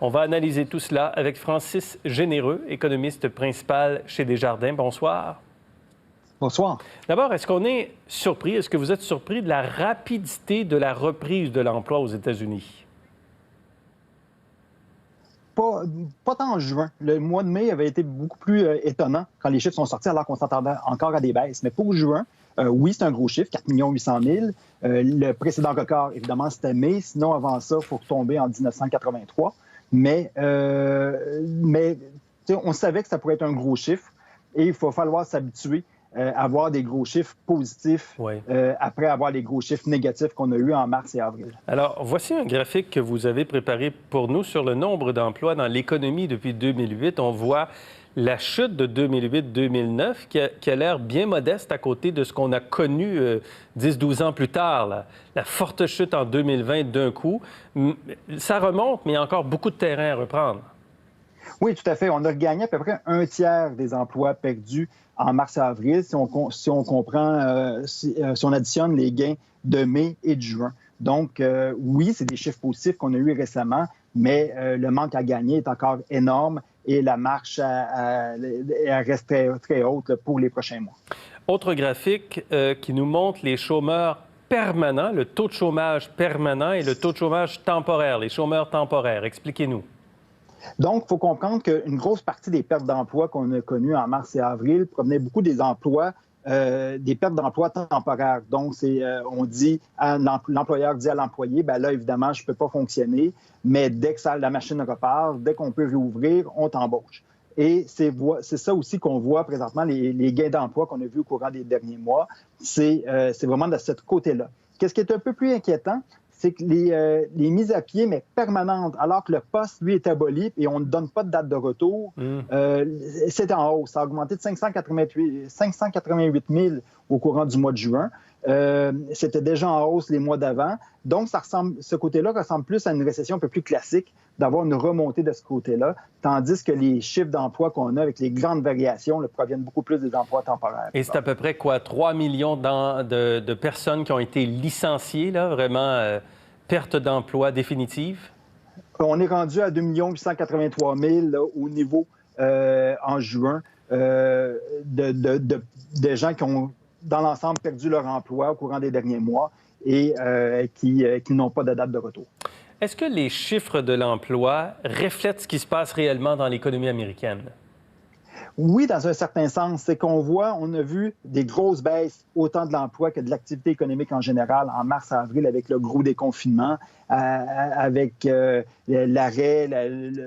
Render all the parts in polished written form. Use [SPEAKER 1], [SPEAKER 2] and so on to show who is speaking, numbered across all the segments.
[SPEAKER 1] On va analyser tout cela avec Francis Généreux, économiste principal chez Desjardins. Bonsoir.
[SPEAKER 2] Bonsoir.
[SPEAKER 1] D'abord, est-ce qu'on est surpris, est-ce que vous êtes surpris de la rapidité de la reprise de l'emploi aux États-Unis?
[SPEAKER 2] Pas tant en juin. Le mois de mai avait été beaucoup plus étonnant quand les chiffres sont sortis alors qu'on s'attendait encore à des baisses. Mais pour juin, oui, c'est un gros chiffre, 4 800 000. Le précédent record, évidemment, c'était mai. Sinon, avant ça, il faut retomber en 1983. Mais on savait que ça pourrait être un gros chiffre et il va falloir s'habituer à avoir des gros chiffres positifs après avoir les gros chiffres négatifs qu'on a eus en mars et avril.
[SPEAKER 1] Alors, voici un graphique que vous avez préparé pour nous sur le nombre d'emplois dans l'économie depuis 2008. On voit la chute de 2008-2009 qui a l'air bien modeste à côté de ce qu'on a connu 10-12 ans plus tard. La forte chute en 2020 d'un coup. Ça remonte, mais il y a encore beaucoup de terrain à reprendre.
[SPEAKER 2] Oui, tout à fait. On a gagné à peu près un tiers des emplois perdus en mars et avril si on comprend, si on additionne les gains de mai et de juin. Donc, oui, c'est des chiffres positifs qu'on a eus récemment, mais le manque à gagner est encore énorme et la marche elle reste très, très haute pour les prochains mois.
[SPEAKER 1] Autre graphique qui nous montre les chômeurs permanents, le taux de chômage permanent et le taux de chômage temporaire, les chômeurs temporaires. Expliquez-nous.
[SPEAKER 2] Donc, il faut comprendre qu'une grosse partie des pertes d'emplois qu'on a connues en mars et avril provenaient beaucoup des emplois, des pertes d'emplois temporaires. Donc, on dit, l'employeur dit à l'employé, bien là, évidemment, je ne peux pas fonctionner, mais dès que la machine repart, dès qu'on peut réouvrir, on t'embauche. Et c'est ça aussi qu'on voit présentement, les gains d'emploi qu'on a vus au courant des derniers mois, c'est vraiment de ce côté-là. Qu'est-ce qui est un peu plus inquiétant? C'est que les mises à pied, mais permanentes, alors que le poste, lui, est aboli et on ne donne pas de date de retour, c'est en hausse. Ça a augmenté de 588 000 au courant du mois de juin. C'était déjà en hausse les mois d'avant. Donc, ce côté-là ressemble plus à une récession un peu plus classique, d'avoir une remontée de ce côté-là, tandis que les chiffres d'emploi qu'on a avec les grandes variations proviennent beaucoup plus des emplois temporaires.
[SPEAKER 1] Et c'est à peu près quoi, 3 millions de personnes qui ont été licenciées, là, vraiment perte d'emploi définitive?
[SPEAKER 2] On est rendu à 2 883 000 là, au niveau en juin de gens qui ont, dans l'ensemble, perdu leur emploi au courant des derniers mois et qui n'ont pas de date de retour.
[SPEAKER 1] Est-ce que les chiffres de l'emploi reflètent ce qui se passe réellement dans l'économie américaine?
[SPEAKER 2] Oui, dans un certain sens. C'est on a vu des grosses baisses autant de l'emploi que de l'activité économique en général en mars-avril avec le gros déconfinement, avec l'arrêt,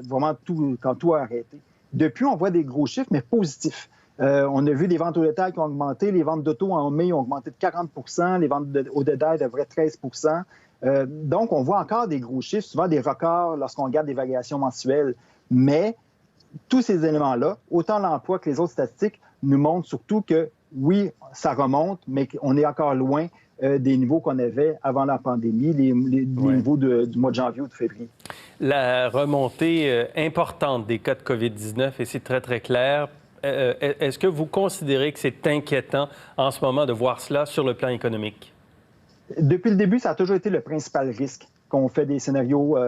[SPEAKER 2] vraiment tout, quand tout a arrêté. Depuis, on voit des gros chiffres, mais positifs. On a vu des ventes au détail qui ont augmenté. Les ventes d'auto en mai ont augmenté de 40 les ventes au détail de vrai 13 donc, on voit encore des gros chiffres, souvent des records lorsqu'on regarde des variations mensuelles. Mais tous ces éléments-là, autant l'emploi que les autres statistiques, nous montrent surtout que, oui, ça remonte, mais qu'on est encore loin des niveaux qu'on avait avant la pandémie, les niveaux du mois de janvier ou de février.
[SPEAKER 1] La remontée importante des cas de COVID-19, et c'est très, très clair. Est-ce que vous considérez que c'est inquiétant en ce moment de voir cela sur le plan économique?
[SPEAKER 2] Depuis le début, ça a toujours été le principal risque qu'on fait des scénarios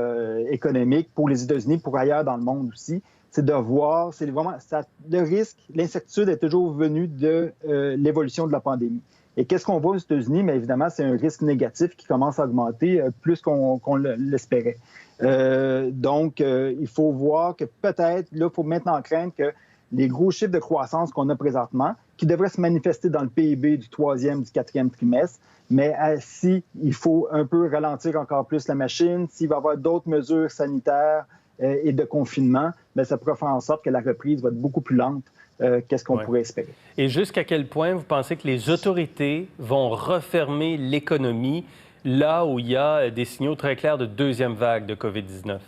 [SPEAKER 2] économiques pour les États-Unis, pour ailleurs dans le monde aussi. C'est de voir, c'est vraiment, le risque, l'incertitude est toujours venue de l'évolution de la pandémie. Et qu'est-ce qu'on voit aux États-Unis? Mais évidemment, c'est un risque négatif qui commence à augmenter plus qu'on l'espérait. Donc, il faut voir que peut-être, là, il faut maintenant craindre que les gros chiffres de croissance qu'on a présentement, qui devraient se manifester dans le PIB du troisième, du quatrième trimestre, mais si il faut un peu ralentir encore plus la machine, s'il va y avoir d'autres mesures sanitaires et de confinement, bien, ça pourrait faire en sorte que la reprise va être beaucoup plus lente qu'est-ce qu'on pourrait espérer.
[SPEAKER 1] Et jusqu'à quel point vous pensez que les autorités vont refermer l'économie là où il y a des signaux très clairs de deuxième vague de COVID-19?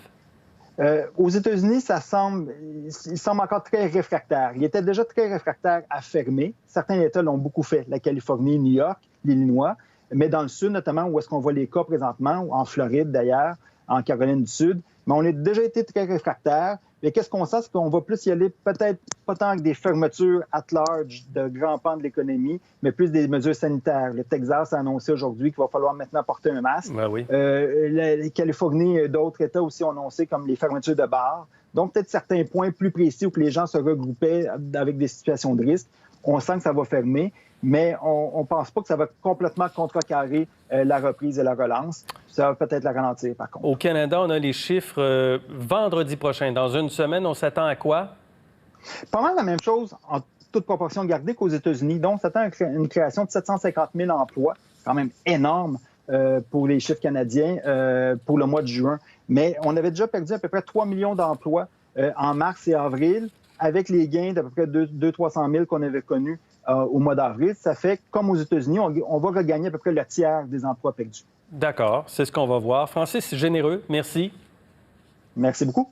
[SPEAKER 2] Aux États-Unis, il semble encore très réfractaire. Il était déjà très réfractaire à fermer. Certains États l'ont beaucoup fait, la Californie, New York, l'Illinois, mais dans le Sud notamment, où est-ce qu'on voit les cas présentement, en Floride d'ailleurs, en Caroline du Sud, mais on a déjà été très réfractaire. Mais qu'est-ce qu'on sent? C'est qu'on va plus y aller peut-être pas tant que des fermetures at large de grands pans de l'économie, mais plus des mesures sanitaires. Le Texas a annoncé aujourd'hui qu'il va falloir maintenant porter un masque.
[SPEAKER 1] Ben oui.
[SPEAKER 2] La Californie et d'autres États aussi ont annoncé comme les fermetures de bars. Donc, peut-être certains points plus précis où que les gens se regroupaient avec des situations de risque. On sent que ça va fermer, mais on ne pense pas que ça va complètement contrecarrer la reprise et la relance. Ça va peut-être la ralentir, par contre.
[SPEAKER 1] Au Canada, on a les chiffres vendredi prochain. Dans une semaine, on s'attend à quoi?
[SPEAKER 2] Pas mal la même chose, en toute proportion gardée, qu'aux États-Unis. Donc, on s'attend à une création de 750 000 emplois, quand même énorme pour les chiffres canadiens pour le mois de juin. Mais on avait déjà perdu à peu près 3 millions d'emplois en mars et avril, avec les gains d'à peu près 200-300 000 qu'on avait connus au mois d'avril. Ça fait, comme aux États-Unis, on va regagner à peu près le tiers des emplois perdus.
[SPEAKER 1] D'accord, c'est ce qu'on va voir. Francis Généreux, merci.
[SPEAKER 2] Merci beaucoup.